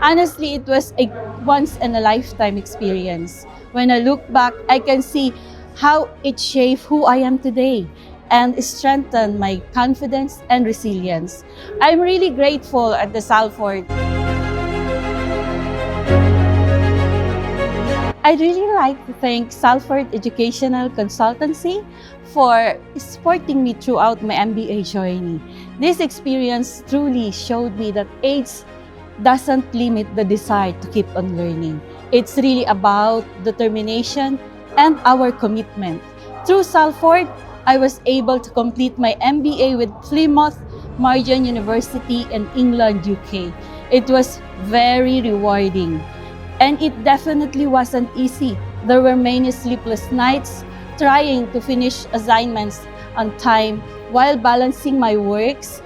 Honestly, it was a once-in-a-lifetime experience. When I look back, I can see how it shaped who I am today and strengthened my confidence and resilience. I'm really grateful at the Salford. I'd really like to thank Salford Educational Consultancy for supporting me throughout my MBA journey. This experience truly showed me that age doesn't limit the desire to keep on learning. It's really about determination and our commitment. Through Salford, I was able to complete my MBA with Plymouth Marjan University in England, UK. It was very rewarding. And it definitely wasn't easy. There were many sleepless nights trying to finish assignments on time while balancing my works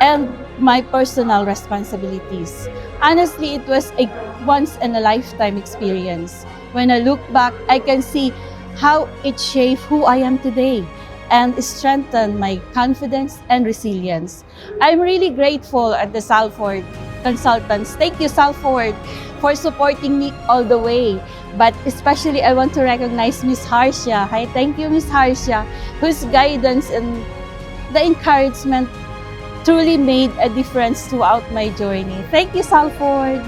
and my personal responsibilities. Honestly, it was a once-in-a-lifetime experience. When I look back, I can see how it shaped who I am today and strengthened my confidence and resilience. I'm really grateful at the Salford Consultants. Thank you, Salford, for supporting me all the way. But especially, I want to recognize Miss Harsha. Hi, thank you, Miss Harsha, whose guidance and the encouragement truly made a difference throughout my journey. Thank you, Salford.